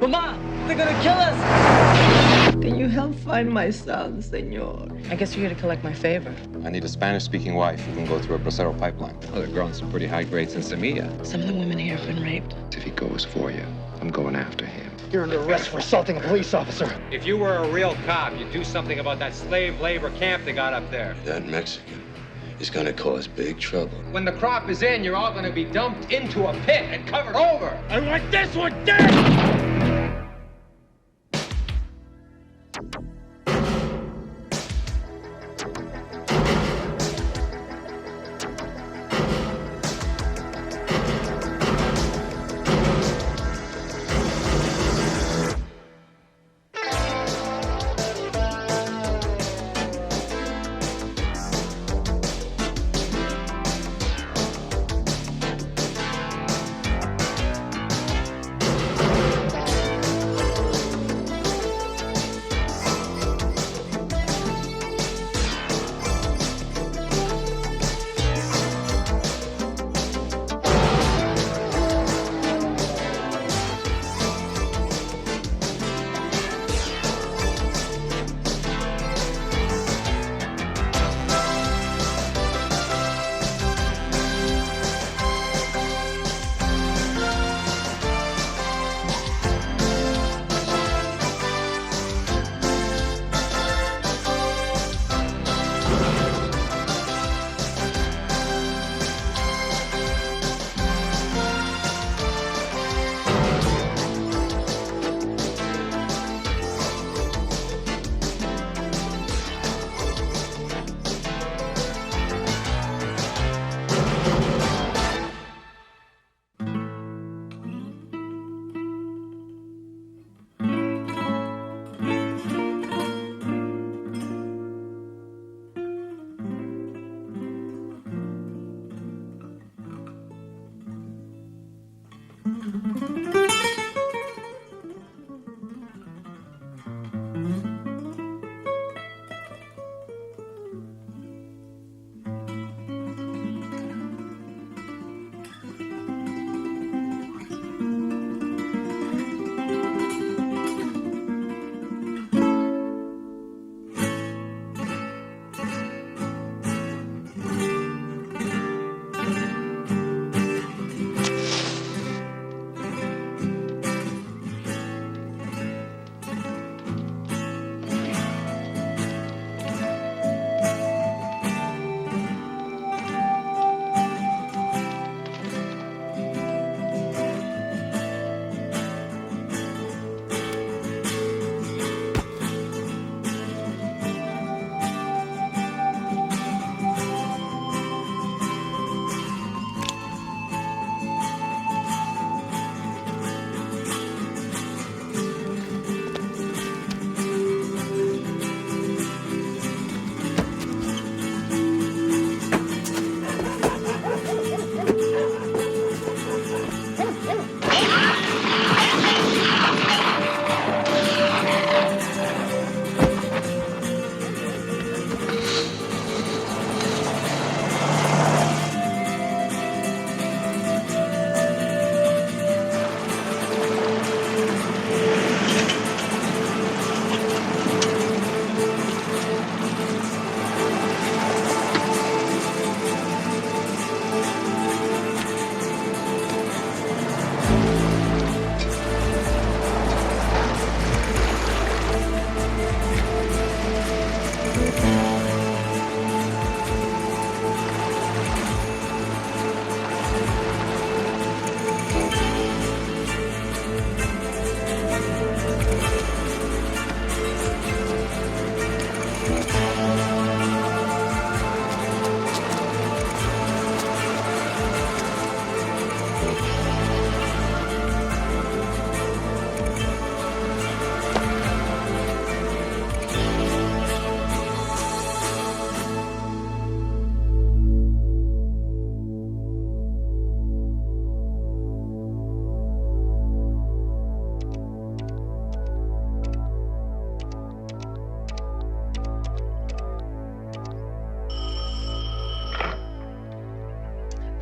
Mama, they're gonna kill us! Can you help find my son, senor? I guess you're here to collect my favor. I need a Spanish-speaking wife who can go through a Bracero pipeline. Oh, they're growing some pretty high grades in Semilla. Some of the women here have been raped. If he goes for you, I'm going after him. You're under arrest for assaulting a police officer. If you were a real cop, you'd do something about that slave labor camp they got up there. That Mexican is gonna cause big trouble. When the crop is in, you're all gonna be dumped into a pit and covered over. I want this one dead!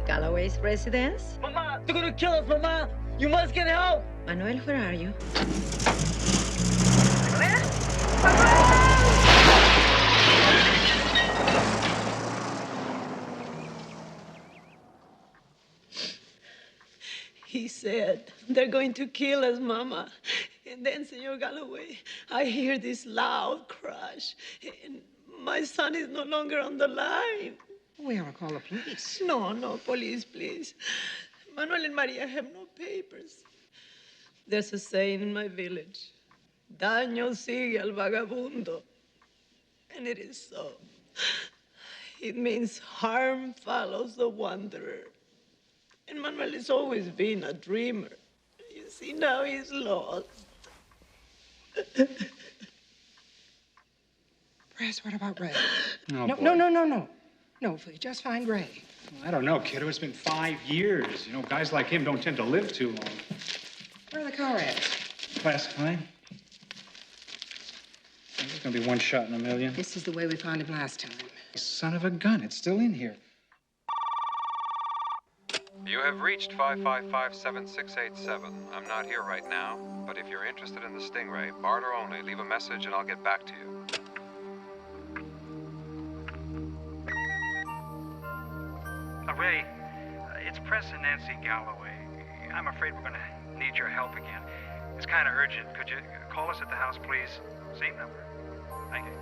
Galloway's residence? Mama, they're gonna kill us, Mama! You must get help! Manuel, where are you? He said, they're going to kill us, Mama. And then, Senor Galloway, I hear this loud crash. And my son is no longer on the line. We ought to call the police. No, police, please. Manuel and Maria have no papers. There's a saying in my village, daño sigue al vagabundo. And it is so. It means harm follows the wanderer. And Manuel has always been a dreamer. You see, now he's lost. Press, what about Ray? Oh, No, boy. no, no, no, no. No, please, just find Ray. I don't know, kiddo. It's been 5 years. You know, guys like him don't tend to live too long. Where are the car ads? Classified. There's gonna be one shot in a million. This is the way we found him last time. Son of a gun, it's still in here. You have reached 555-7687. I'm not here right now, but if you're interested in the Stingray, barter only, leave a message and I'll get back to you. Ray, it's Press and Nancy Galloway. I'm afraid we're going to need your help again. It's kind of urgent. Could you call us at the house, please? Same number. Thank you.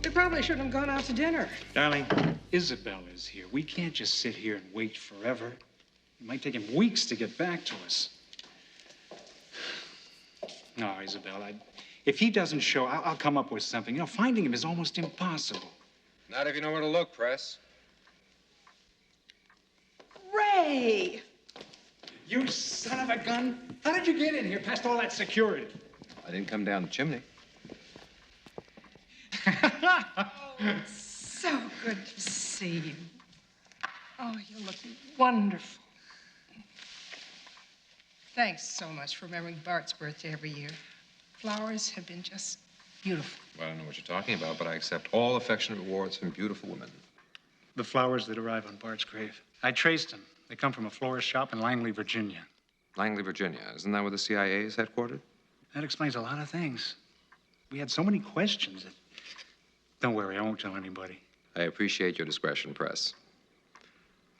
We probably shouldn't have gone out to dinner. Darling, Isabel is here. We can't just sit here and wait forever. It might take him weeks to get back to us. No, Isabel, if he doesn't show, I'll come up with something. You know, finding him is almost impossible. Not if you know where to look, Press. Ray! You son of a gun! How did you get in here past all that security? I didn't come down the chimney. So good to see you. Oh, you look wonderful. Thanks so much for remembering Bart's birthday every year. Flowers have been just beautiful. Well, I don't know what you're talking about, but I accept all affectionate awards from beautiful women. The flowers that arrive on Bart's grave. I traced them. They come from a florist shop in Langley, Virginia. Langley, Virginia. Isn't that where the CIA is headquartered? That explains a lot of things. We had so many questions that... Don't worry, I won't tell anybody. I appreciate your discretion, Press.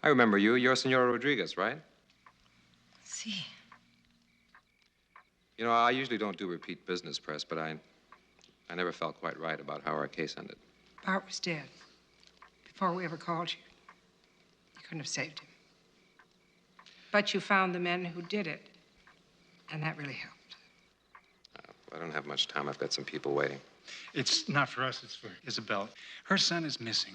I remember you. You're Senora Rodriguez, right? See. You know, I usually don't do repeat business, Press, but I never felt quite right about how our case ended. Bart was dead before we ever called you. You couldn't have saved him. But you found the men who did it, and that really helped. I don't have much time. I've got some people waiting. It's not for us, it's for Isabel. Her son is missing.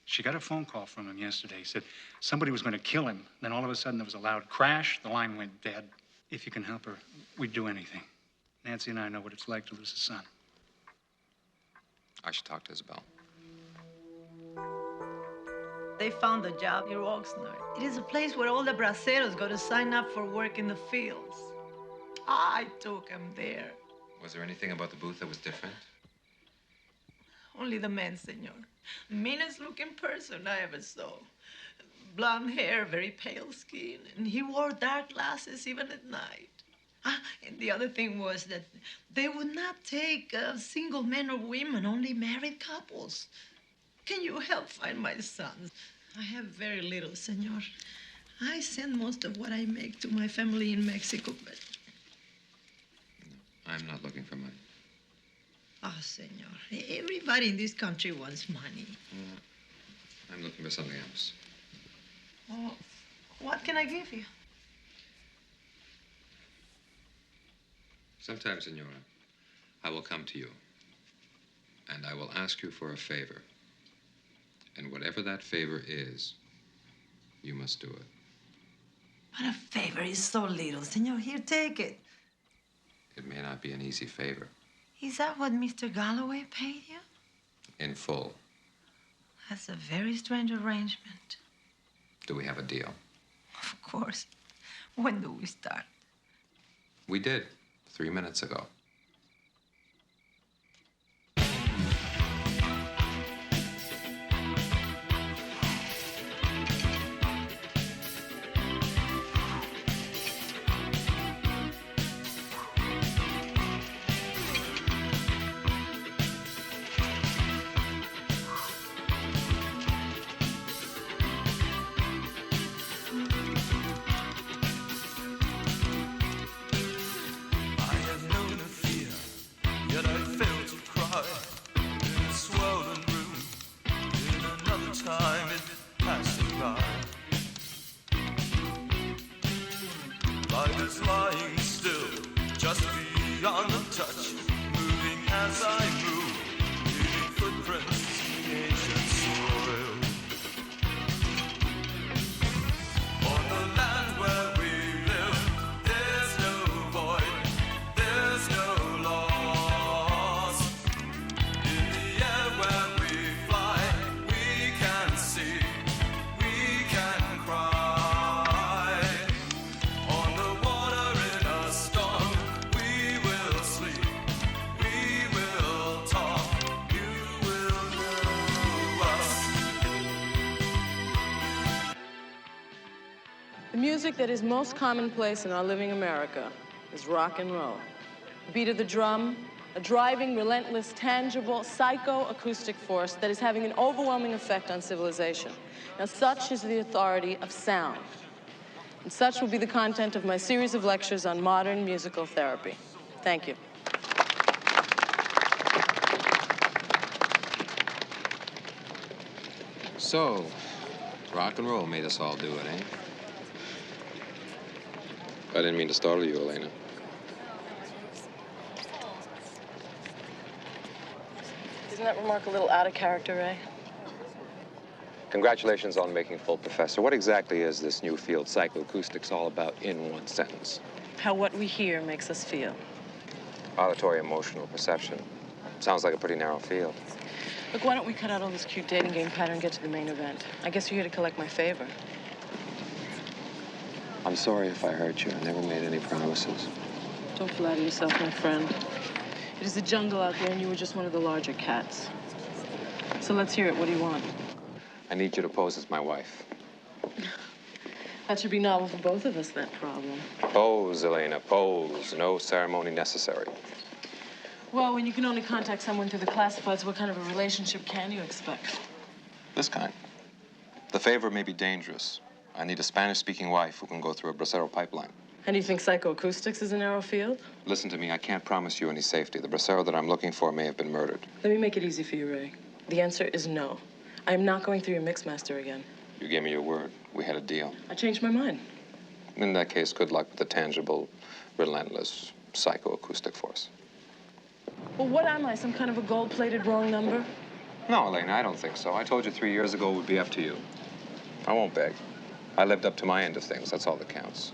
She got a phone call from him yesterday. He said somebody was going to kill him. Then all of a sudden there was a loud crash. The line went dead. If you can help her, we'd do anything. Nancy and I know what it's like to lose a son. I should talk to Isabel. They found a job near Oxnard. It is a place where all the braceros go to sign up for work in the fields. I took them there. Was there anything about the booth that was different? Only the man, senor. Meanest looking person I ever saw. Blonde hair, very pale skin, and he wore dark glasses even at night. And the other thing was that they would not take single men or women, only married couples. Can you help find my sons? I have very little, senor. I send most of what I make to my family in Mexico, but... I'm not looking for money. Ah, senor, everybody in this country wants money. I'm looking for something else. Oh, what can I give you? Sometime, Senora, I will come to you, and I will ask you for a favor. And whatever that favor is, you must do it. But a favor is so little, senor. Here, take it. It may not be an easy favor. Is that what Mr. Galloway paid you? In full. That's a very strange arrangement. Do we have a deal? Of course. When do we start? We did, 3 minutes ago. music that is most commonplace in our living America is rock and roll. The beat of the drum, a driving, relentless, tangible, psycho-acoustic force that is having an overwhelming effect on civilization. Now, such is the authority of sound. And such will be the content of my series of lectures on modern musical therapy. Thank you. So, rock and roll made us all do it, eh? I didn't mean to startle you, Elena. Isn't that remark a little out of character, Ray? Congratulations on making full professor. What exactly is this new field, psychoacoustics, all about in one sentence? How what we hear makes us feel. Auditory emotional perception. Sounds like a pretty narrow field. Look, why don't we cut out all this cute dating game pattern and get to the main event? I guess you're here to collect my favor. I'm sorry if I hurt you. I never made any promises. Don't flatter yourself, my friend. It is a jungle out there, and you were just one of the larger cats. So let's hear it. What do you want? I need you to pose as my wife. That should be novel for both of us, that problem. Pose, Elena, pose. No ceremony necessary. Well, when you can only contact someone through the classifieds, what kind of a relationship can you expect? This kind. The favor may be dangerous. I need a Spanish-speaking wife who can go through a Bracero pipeline. And you think psychoacoustics is a narrow field? Listen to me, I can't promise you any safety. The Bracero that I'm looking for may have been murdered. Let me make it easy for you, Ray. The answer is no. I am not going through your mixmaster again. You gave me your word. We had a deal. I changed my mind. In that case, good luck with the tangible, relentless, psychoacoustic force. Well, what am I, some kind of a gold-plated wrong number? No, Elena, I don't think so. I told you 3 years ago it would be up to you. I won't beg. I lived up to my end of things. That's all that counts.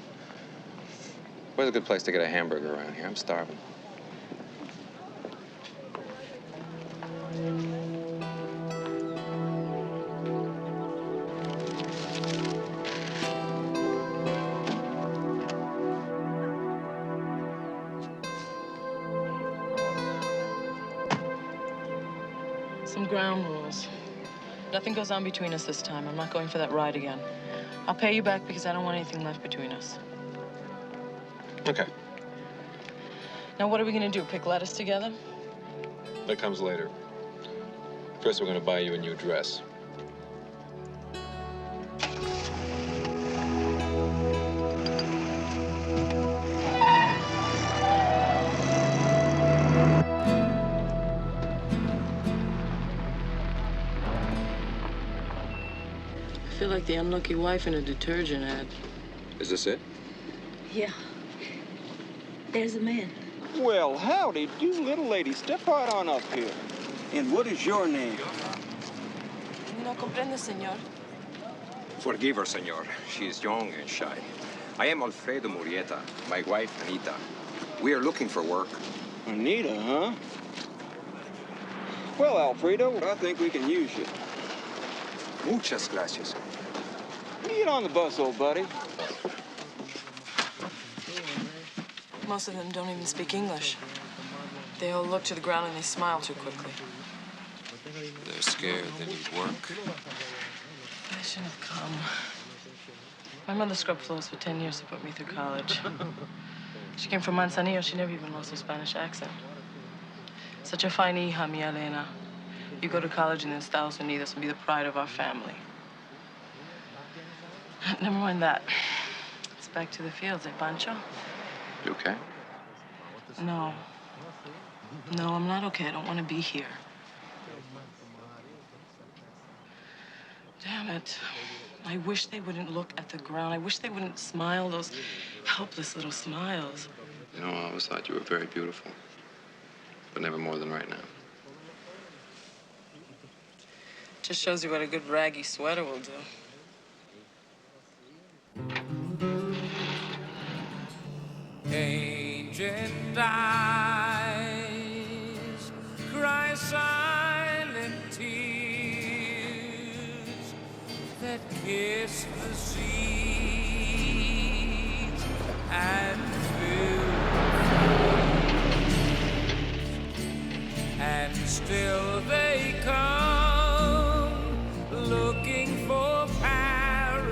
Where's a good place to get a hamburger around here? I'm starving. Some ground rules. Nothing goes on between us this time. I'm not going for that ride again. I'll pay you back because I don't want anything left between us. Okay. Now, what are we going to do? Pick lettuce together? That comes later. First, we're going to buy you a new dress. I feel like the unlucky wife in a detergent ad. Is this it? Yeah. There's a man. Well, howdy do, little lady. Step right on up here. And what is your name? No comprende, señor. Forgive her, senor. She is young and shy. I am Alfredo Murrieta, my wife, Anita. We are looking for work. Anita, huh? Well, Alfredo, I think we can use you. Muchas gracias. Get on the bus, old buddy. Most of them don't even speak English. They all look to the ground and they smile too quickly. They're scared they need work. I shouldn't have come. My mother scrubbed floors for 10 years to put me through college. She came from Manzanillo. She never even lost her Spanish accent. Such a fine hija, mi Elena. You go to college in Estados Unidos and be the pride of our family. Never mind that. It's back to the fields, eh, Pancho? You okay? No. No, I'm not okay. I don't want to be here. Damn it. I wish they wouldn't look at the ground. I wish they wouldn't smile, those helpless little smiles. You know, I always thought you were very beautiful. But never more than right now. Just shows you what a good raggy sweater will do. Ancient eyes cry silent tears that kiss the seas and fill and still they come looking for paradise.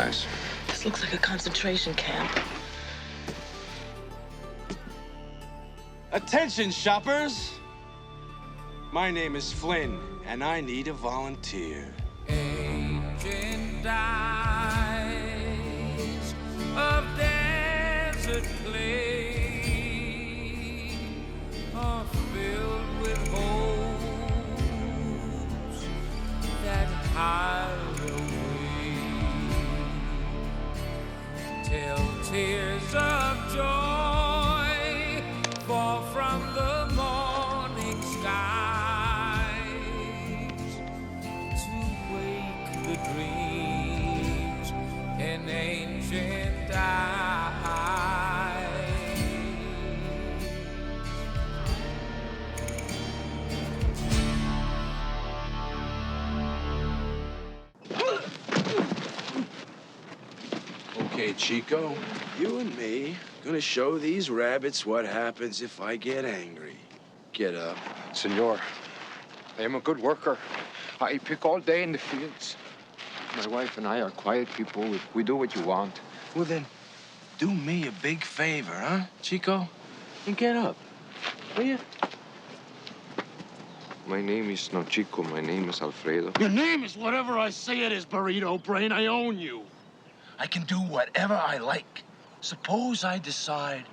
guys? This looks like a concentration camp. Attention, shoppers! My name is Flynn, and I need a volunteer. Ancient eyes of desert clay are filled with hopes that hide away. Till tears of joy fall from the morning skies to wake the dreams in ancient eyes. Okay, Chico, you and me gonna show these rabbits what happens if I get angry. Get up. Senor, I am a good worker. I pick all day in the fields. My wife and I are quiet people. We do what you want. Well, then, do me a big favor, huh, Chico? And get up, will you? My name is not Chico. My name is Alfredo. Your name is whatever I say it is, Burrito Brain. I own you. I can do whatever I like. Suppose I decide,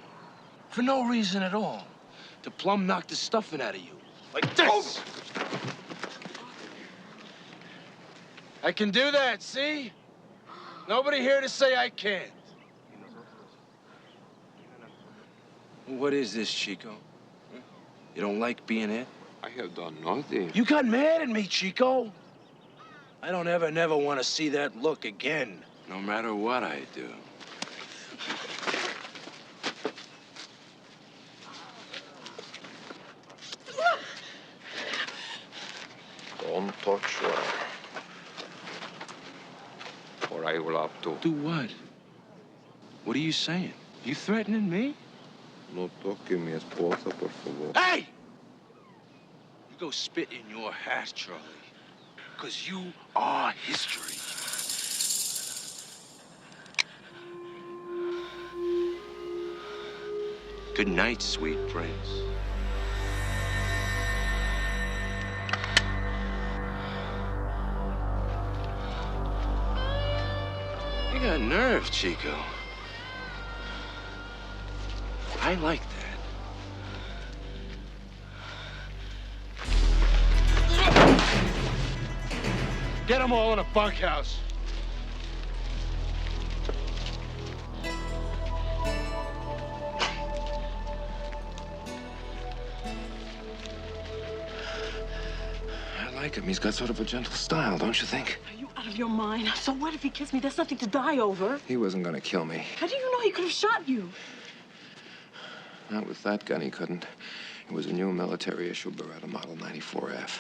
for no reason at all, to plumb knock the stuffing out of you. Like this! I can do that, see? Nobody here to say I can't. What is this, Chico? You don't like being hit? I have done nothing. You got mad at me, Chico. I don't never want to see that look again, no matter what I do. Don't touch her. Or I will have to. Do what? What are you saying? You threatening me? No toque mi esposa, por favor. Hey! You go spit in your hat, Charlie. Because you are history. Good night, sweet prince. You got nerve, Chico. I like that. Get them all in a bunkhouse. I like him. He's got sort of a gentle style, don't you think? Are you out of your mind? So what if he kissed me? There's nothing to die over. He wasn't gonna kill me. How do you know he could have shot you? Not with that gun, he couldn't. It was a new military issue Beretta Model 94F.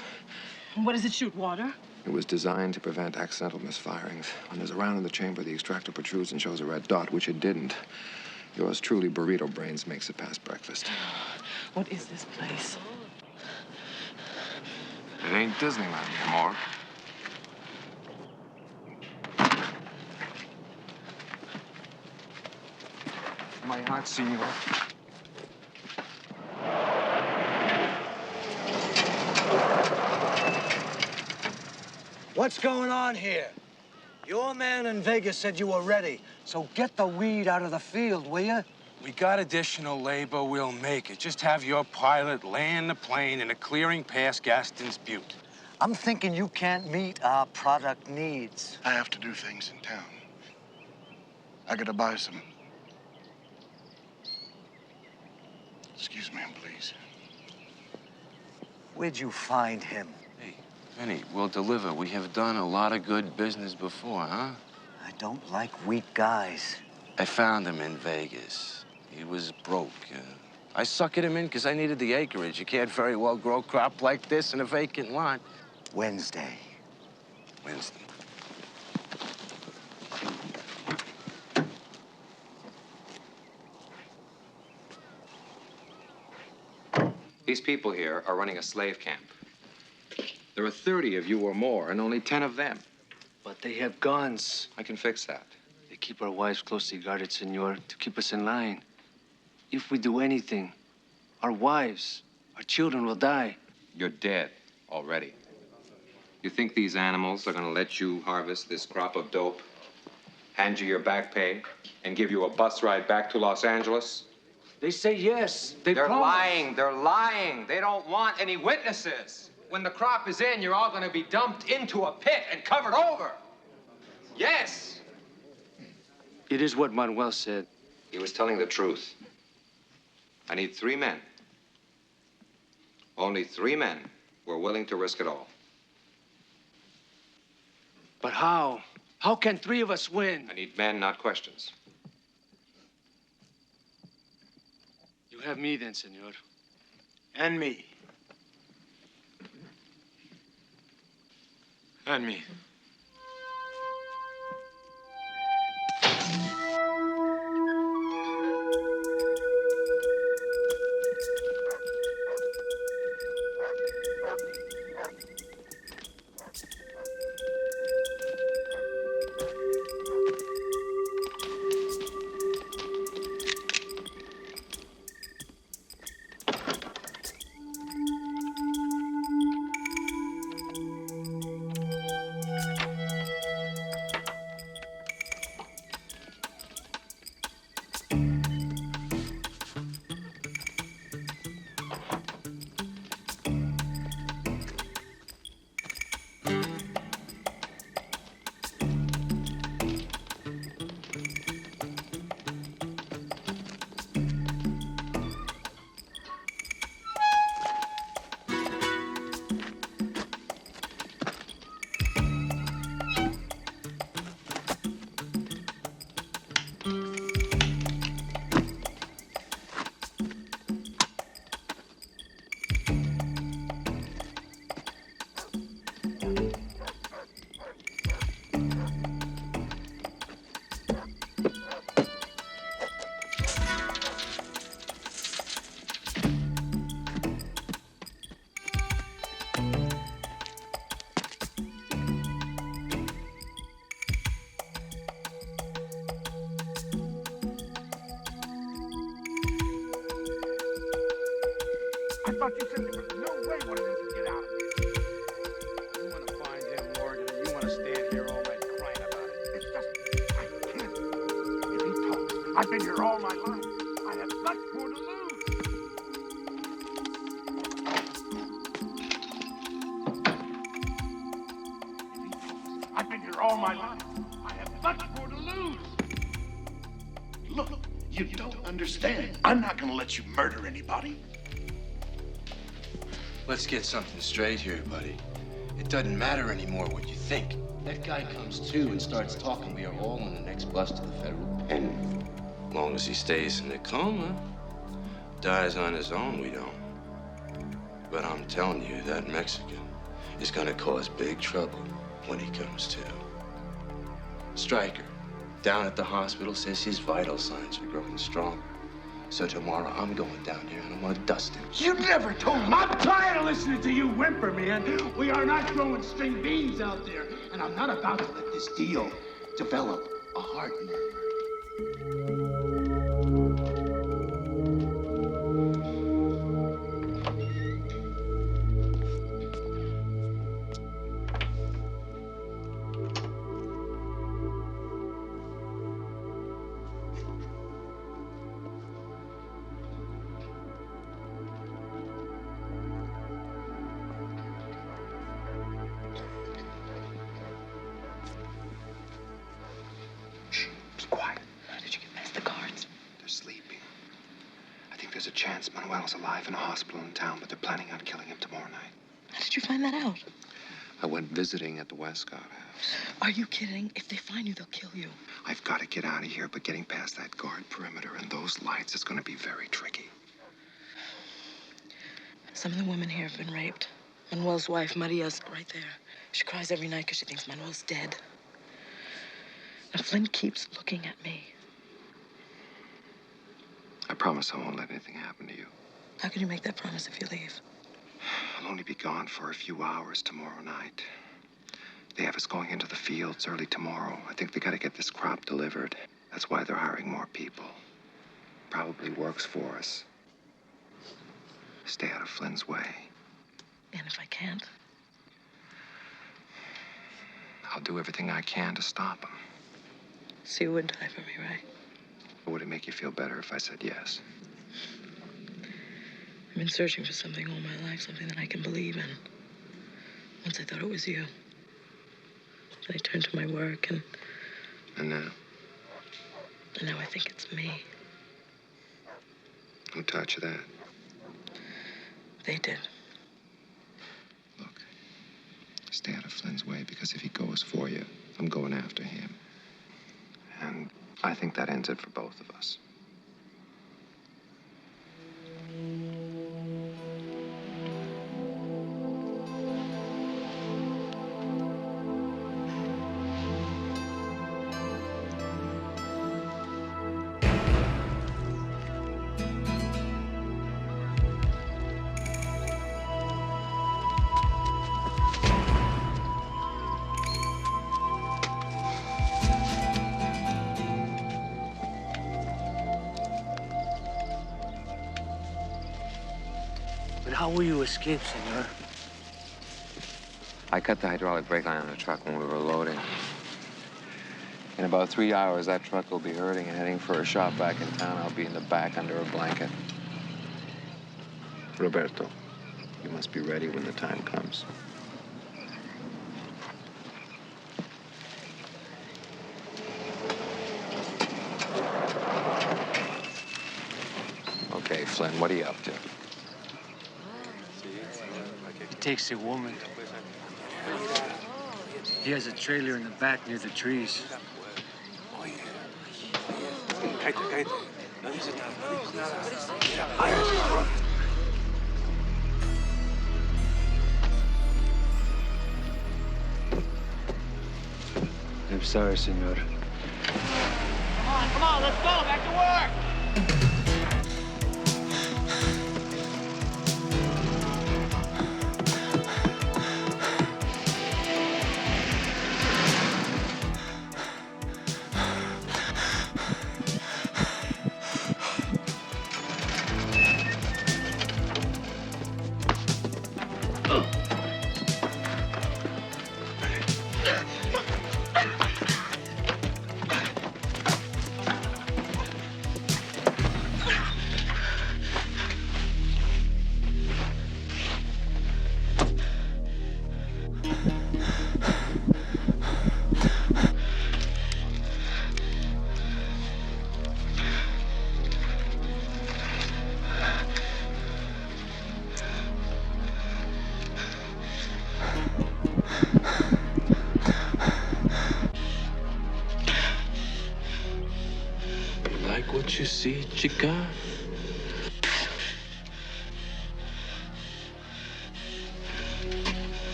What does it shoot, water? It was designed to prevent accidental misfirings. When there's a round in the chamber, the extractor protrudes and shows a red dot, which it didn't. Yours truly, Burrito Brains, makes it past breakfast. What is this place? It ain't Disneyland anymore. My heart, senor. What's going on here? Your man in Vegas said you were ready, so get the weed out of the field, will you? We got additional labor, we'll make it. Just have your pilot land the plane in a clearing past Gaston's Butte. I'm thinking you can't meet our product needs. I have to do things in town. I gotta buy some. Excuse me, please. Where'd you find him? Hey, Vinny, we'll deliver. We have done a lot of good business before, huh? I don't like weak guys. I found him in Vegas. He was broke. I suckered him in because I needed the acreage. You can't very well grow crop like this in a vacant lot. Wednesday. Wednesday. These people here are running a slave camp. There are 30 of you or more, and only 10 of them. But they have guns. I can fix that. keep our wives closely guarded, senor, to keep us in line. If we do anything, our wives, our children will die. You're dead already. You think these animals are gonna let you harvest this crop of dope, hand you your back pay, and give you a bus ride back to Los Angeles? They say yes. They're lying. They're lying. They don't want any witnesses. When the crop is in, you're all gonna be dumped into a pit and covered over. Yes. It is what Manuel said. He was telling the truth. I need 3 men. Only 3 men were willing to risk it all. But how? How can 3 of us win? I need men, not questions. You have me then, senor. And me. And me. I thought you said there was no way one of them could get out of here. You want to find him, Morgan, or you want to stand here all night crying about it? It's just, I can't. If he talks, I've been here all my life. I have much more to lose. I've been here all my life. I have much more to lose. Look, you don't understand. I'm not gonna let you murder anybody. Let's get something straight here, buddy. It doesn't matter anymore what you think. That guy comes to and starts talking. We are all on the next bus to the federal pen. As long as he stays in the coma, dies on his own, we don't. But I'm telling you, that Mexican is gonna cause big trouble when he comes to. Stryker, down at the hospital, says his vital signs are growing stronger. So tomorrow I'm going down there and I'm gonna dust him. You never told me. I'm tired of listening to you whimper, man. We are not throwing string beans out there, and I'm not about to let this deal develop a heart murmur. There's a chance Manuel's alive in a hospital in town, but they're planning on killing him tomorrow night. How did you find that out? I went visiting at the Westcott house. Are you kidding? If they find you, they'll kill you. I've got to get out of here, but getting past that guard perimeter and those lights is going to be very tricky. Some of the women here have been raped. Manuel's wife, Maria's right there. She cries every night because she thinks Manuel's dead. And Flynn keeps looking at me. I promise I won't let anything happen to you. How can you make that promise if you leave? I'll only be gone for a few hours tomorrow night. They have us going into the fields early tomorrow. I think they gotta get this crop delivered. That's why they're hiring more people. Probably works for us. Stay out of Flynn's way. And if I can't? I'll do everything I can to stop him. So you would die for me, right? Would it make you feel better if I said yes? I've been searching for something all my life, something that I can believe in. Once I thought it was you. Then I turned to my work and now? And now I think it's me. Who taught you that? They did. Look, stay out of Flynn's way, because if he goes for you, I'm going after him. And I think that ends it for both of us. But how will you escape, senor? I cut the hydraulic brake line on the truck when we were loading. In about 3 hours, that truck will be hurting and heading for a shop back in town. I'll be in the back under a blanket. Roberto, you must be ready when the time comes. Okay, Flynn, what are you up to? He takes a woman. He has a trailer in the back near the trees. I'm sorry, senor. Come on, let's go. Back to work. What you see, chica?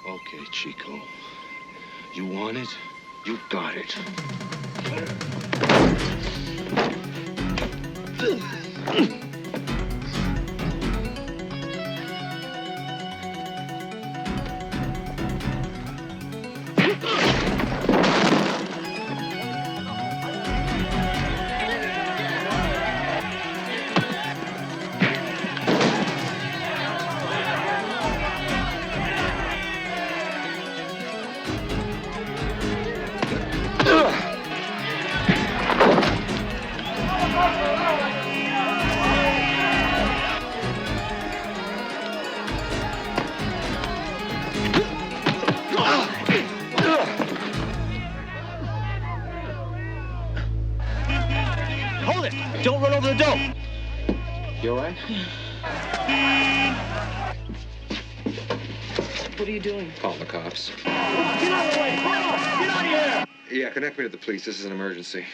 Okay, Chico. You want it? You got it. Hold it! Don't run over the dope. You all right? What are you doing? Call the cops. Get out of the way! Come on! Get out of here! Yeah, connect me to the police. This is an emergency.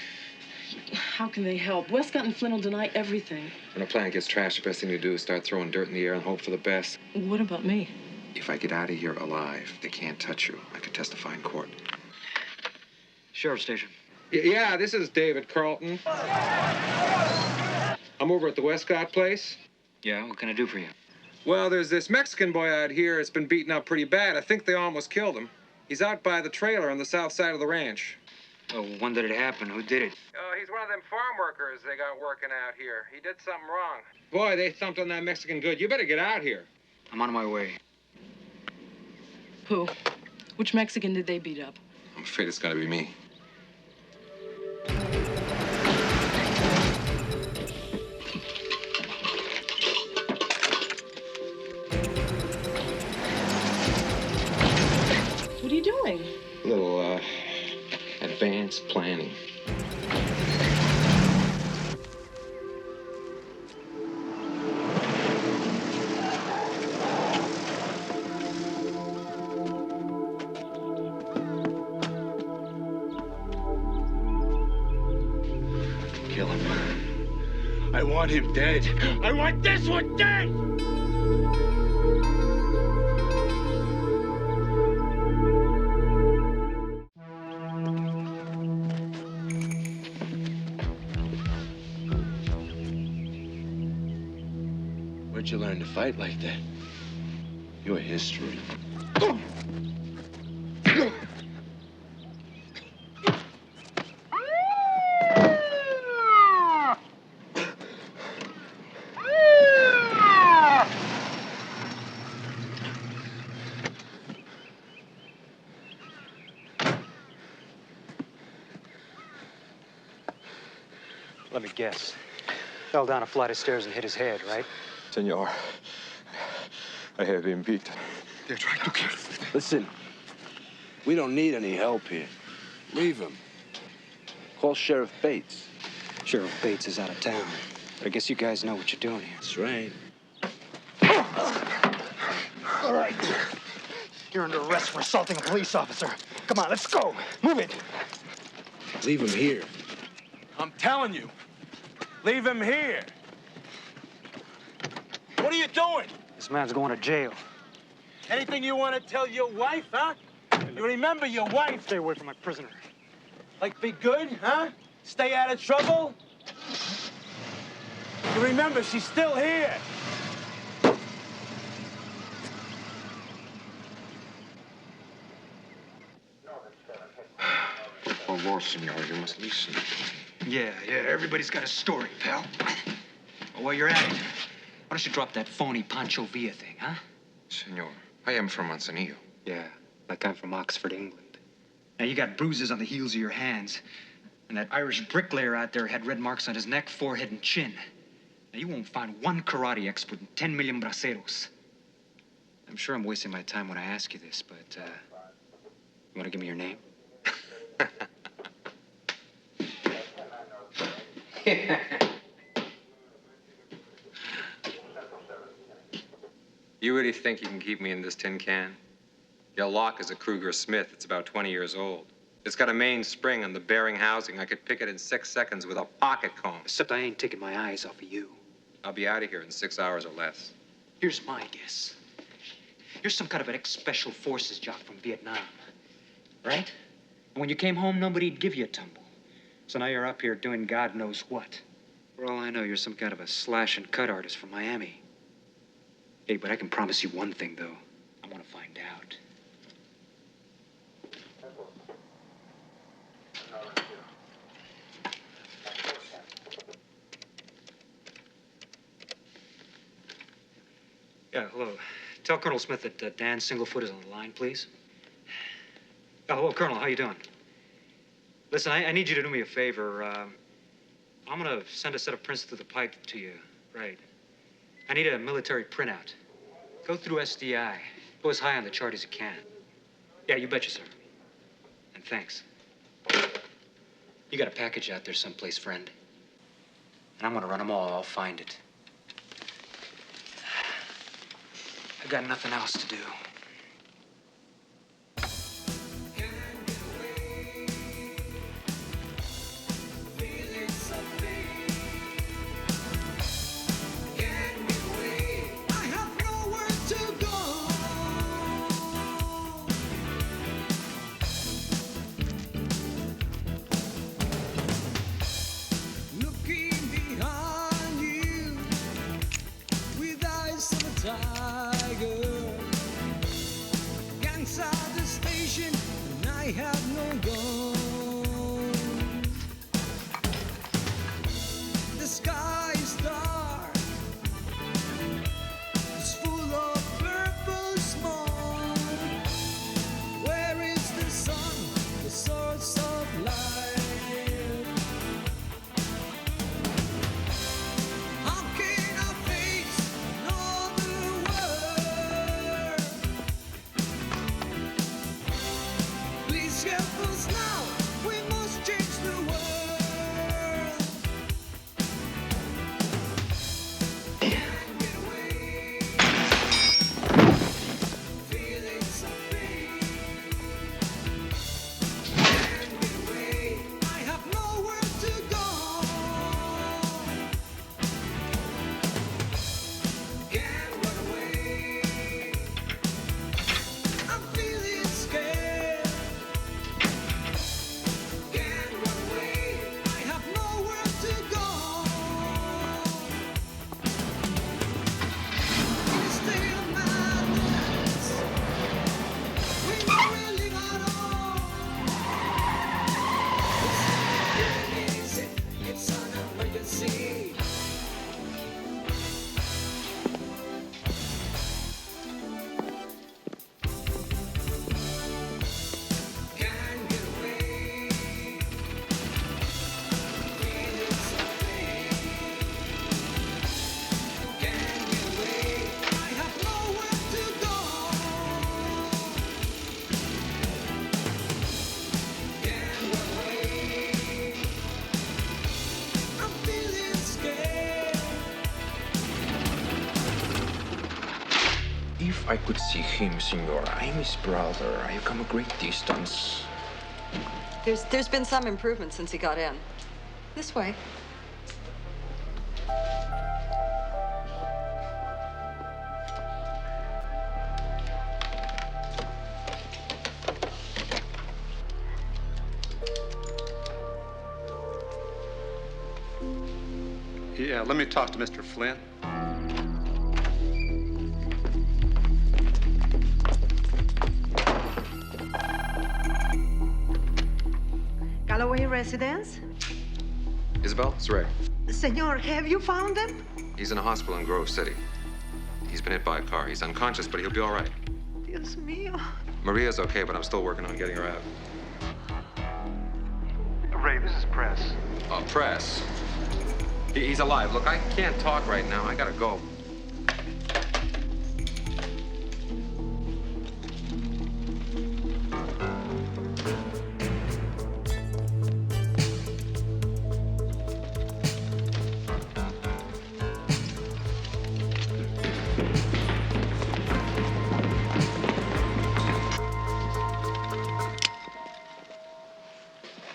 How can they help? Westcott and Flynn will deny everything. When a plant gets trashed, the best thing to do is start throwing dirt in the air and hope for the best. What about me? If I get out of here alive, they can't touch you. I could testify in court. Sheriff's Station. Yeah, this is David Carlton. I'm over at the Westcott place. Yeah, what can I do for you? Well, there's this Mexican boy out here that's been beaten up pretty bad. I think they almost killed him. He's out by the trailer on the south side of the ranch. Oh, when did it happen? Who did it? He's one of them farm workers they got working out here. He did something wrong. Boy, they thumped on that Mexican good. You better get out here. I'm on my way. Who? Which Mexican did they beat up? I'm afraid it's gotta be me. What are you doing? A little, advanced planning. Kill him. I want him dead. I want this one dead! Where'd you learn to fight like that? Your history. Let me guess. Fell down a flight of stairs and hit his head, right? Senor, I have been beaten. They're trying to kill me. Listen, we don't need any help here. Leave him. Call Sheriff Bates. Sheriff Bates is out of town. But I guess you guys know what you're doing here. That's right. All right. You're under arrest for assaulting a police officer. Come on, let's go. Move it. Leave him here. I'm telling you. Leave him here. What are you doing? This man's going to jail. Anything you want to tell your wife, huh? You remember your wife? Stay away from my prisoner. Like, be good, huh? Stay out of trouble? You remember, she's still here. Por favor, senor, you must listen. Yeah, everybody's got a story, pal. Well, while you're at it, why don't you drop that phony Pancho Villa thing, huh? Senor, I am from Manzanillo. Yeah, like I'm from Oxford, England. Now, you got bruises on the heels of your hands. And that Irish bricklayer out there had red marks on his neck, forehead, and chin. Now, you won't find one karate expert in 10 million braceros. I'm sure I'm wasting my time when I ask you this, but, you want to give me your name? You really think you can keep me in this tin can? Your lock is a Kruger Smith. It's about 20 years old. It's got a main spring on the bearing housing. I could pick it in 6 seconds with a pocket comb. Except I ain't taking my eyes off of you. I'll be out of here in 6 hours or less. Here's my guess. You're some kind of an ex-special forces jock from Vietnam, right? And when you came home, nobody'd give you a tumble. So now you're up here doing God knows what. For all I know, you're some kind of a slash and cut artist from Miami. Hey, but I can promise you one thing, though. I want to find out. Yeah, hello. Tell Colonel Smith that Dan Singlefoot is on the line, please. Oh, hello, Colonel. How you doing? Listen, I need you to do me a favor. I'm going to send a set of prints through the pipe to you. Right. I need a military printout. Go through SDI. Go as high on the chart as you can. Yeah, you betcha, sir. And thanks. You got a package out there someplace, friend. And I'm going to run them all. I'll find it. I got nothing else to do. If I could see him, senor, I'm his brother. I have come a great distance. There's been some improvement since he got in. This way. Yeah, let me talk to Mr. Flynn. Galloway residence? Isabel, it's Ray. Senor, have you found him? He's in a hospital in Grove City. He's been hit by a car. He's unconscious, but he'll be all right. Dios mío. Maria's okay, but I'm still working on getting her out. Ray, this is Press. Oh, Press. He's alive. Look, I can't talk right now. I gotta go.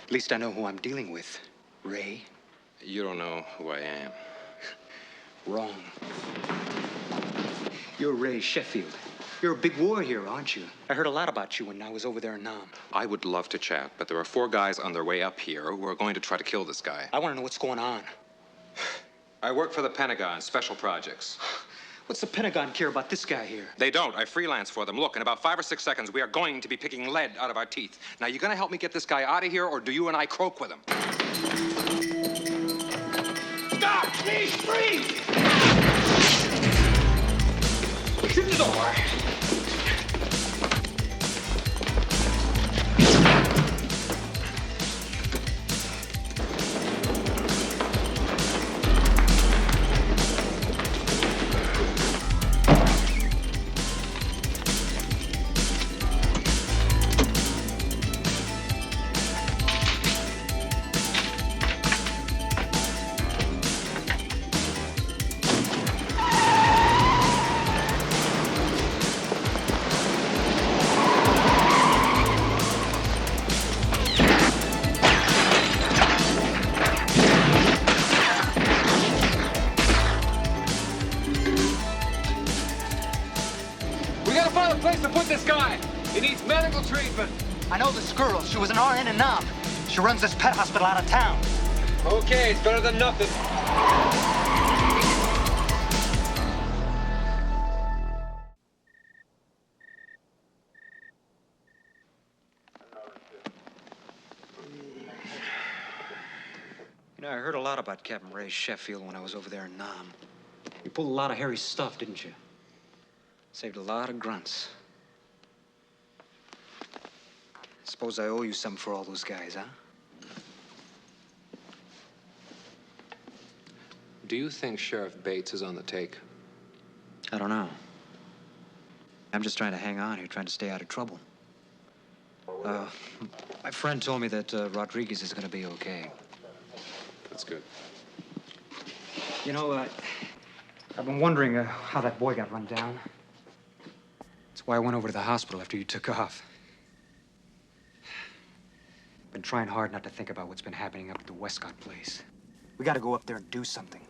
At least I know who I'm dealing with. Ray. You don't know who I am. Wrong. You're Ray Sheffield. You're a big warrior, aren't you? I heard a lot about you when I was over there in Nam. I would love to chat, but there are 4 guys on their way up here who are going to try to kill this guy. I want to know what's going on. I work for the Pentagon, special projects. What's the Pentagon care about this guy here? They don't. I freelance for them. Look, in about 5 or 6 seconds, we are going to be picking lead out of our teeth. Now, you gonna help me get this guy out of here, or do you and I croak with him? Stop! He's free! Shoot the door. I know this girl. She was an RN in Nam. She runs this pet hospital out of town. Okay, it's better than nothing. You know, I heard a lot about Captain Ray Sheffield when I was over there in Nam. You pulled a lot of hairy stuff, didn't you? Saved a lot of grunts. Suppose I owe you some for all those guys, huh? Do you think Sheriff Bates is on the take? I don't know. I'm just trying to hang on here, trying to stay out of trouble. My friend told me that Rodriguez is going to be okay. That's good. You know, I've been wondering how that boy got run down. That's why I went over to the hospital after you took off. Been trying hard not to think about what's been happening up at the Westcott place. We got to go up there and do something.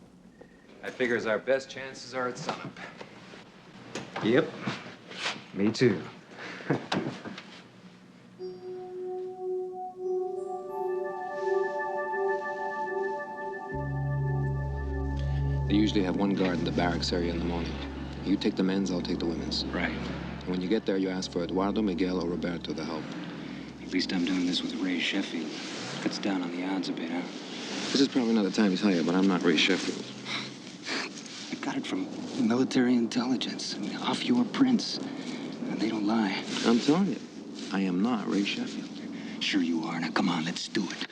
I figures our best chances are at sunup. Yep. Me too. They usually have one guard in the barracks area in the morning. You take the men's, I'll take the women's. Right. And when you get there, you ask for Eduardo, Miguel, or Roberto to help. At least I'm doing this with Ray Sheffield. Cuts down on the odds a bit, huh? This is probably not the time to tell you, but I'm not Ray Sheffield. I got it from military intelligence. I mean, off your prints. And they don't lie. I'm telling you, I am not Ray Sheffield. Sure you are. Now, come on, let's do it.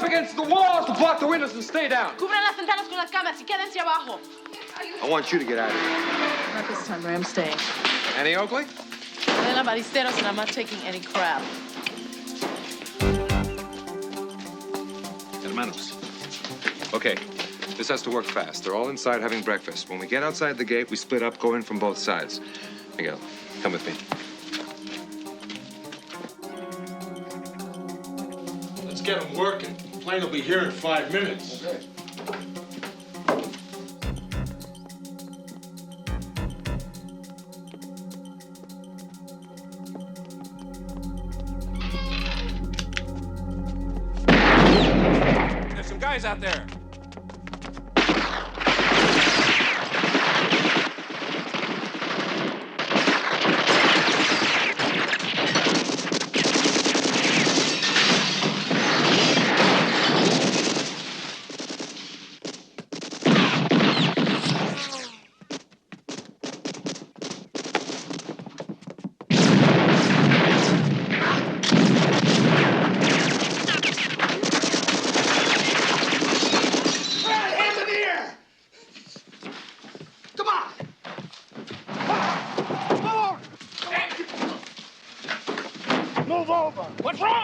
Against the walls to block the windows and stay down. Cubran las ventanas con las cámaras y quédense abajo. I want you to get out of here. Not this time, Ray. I'm staying. Annie Oakley? Elena Ballesteros, and I'm not taking any crap. Hermanos. Okay, this has to work fast. They're all inside having breakfast. When we get outside the gate, we split up, go in from both sides. Miguel, come with me. Let's get them working. The plane will be here in 5 minutes. Okay. There's some guys out there.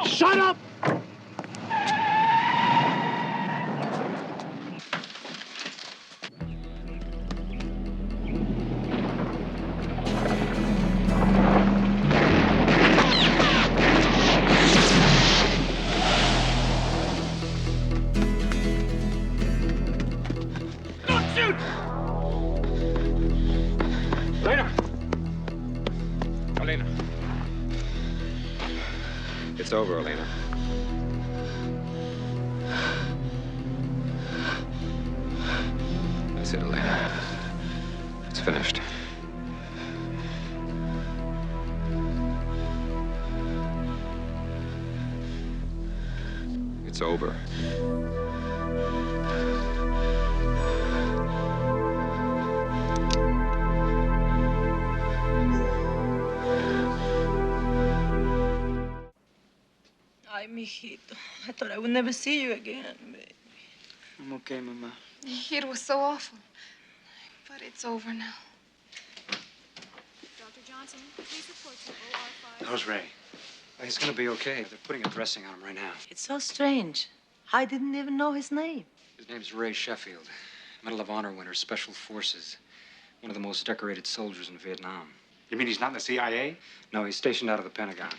Shut up! Don't shoot! Elena! Elena. It's over, Elena. That's it, Elena. It's finished. It's over. Ay, mijito. I thought I would never see you again, baby. I'm okay, Mama. It was so awful. But it's over now. Dr. Johnson, please report to OR5. How's Ray? He's gonna be okay. They're putting a dressing on him right now. It's so strange. I didn't even know his name. His name's Ray Sheffield. Medal of Honor winner, Special Forces. One of the most decorated soldiers in Vietnam. You mean he's not in the CIA? No, he's stationed out of the Pentagon.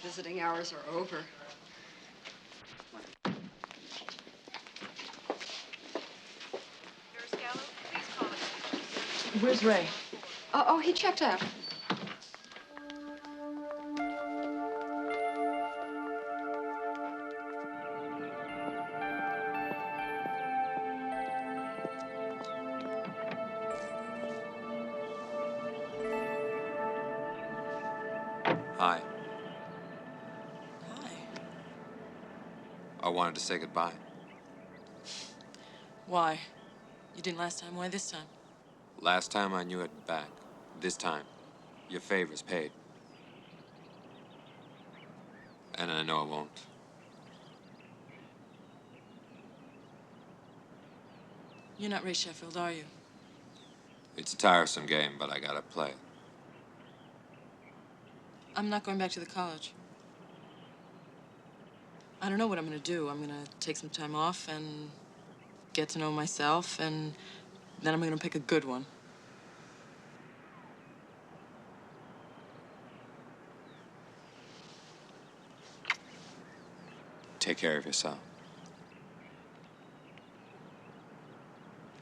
Visiting hours are over. Where's Ray? Oh, he checked out. Hi. Hi. I wanted to say goodbye. Why? You didn't last time. Why this time? Last time I knew it back. This time, your favor's paid. And I know it won't. You're not Ray Sheffield, are you? It's a tiresome game, but I gotta play it. I'm not going back to the college. I don't know what I'm gonna do. I'm gonna take some time off and get to know myself, and then I'm gonna pick a good one. Take care of yourself.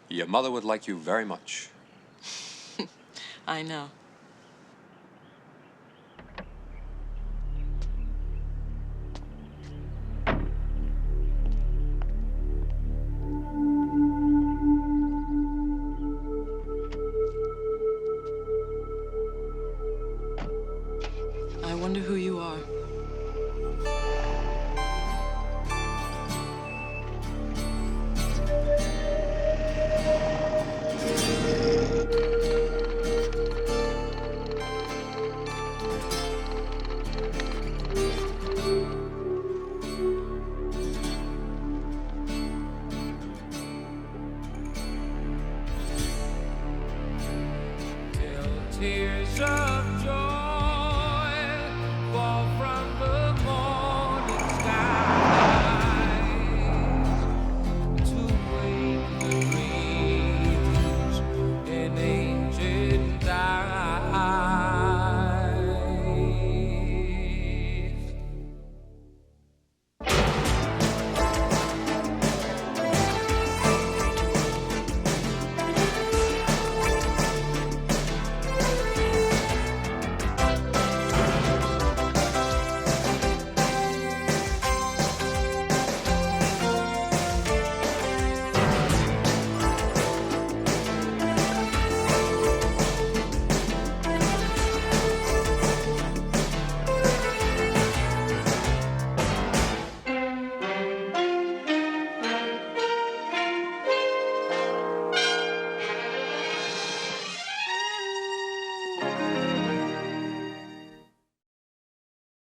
Your mother would like you very much. I know.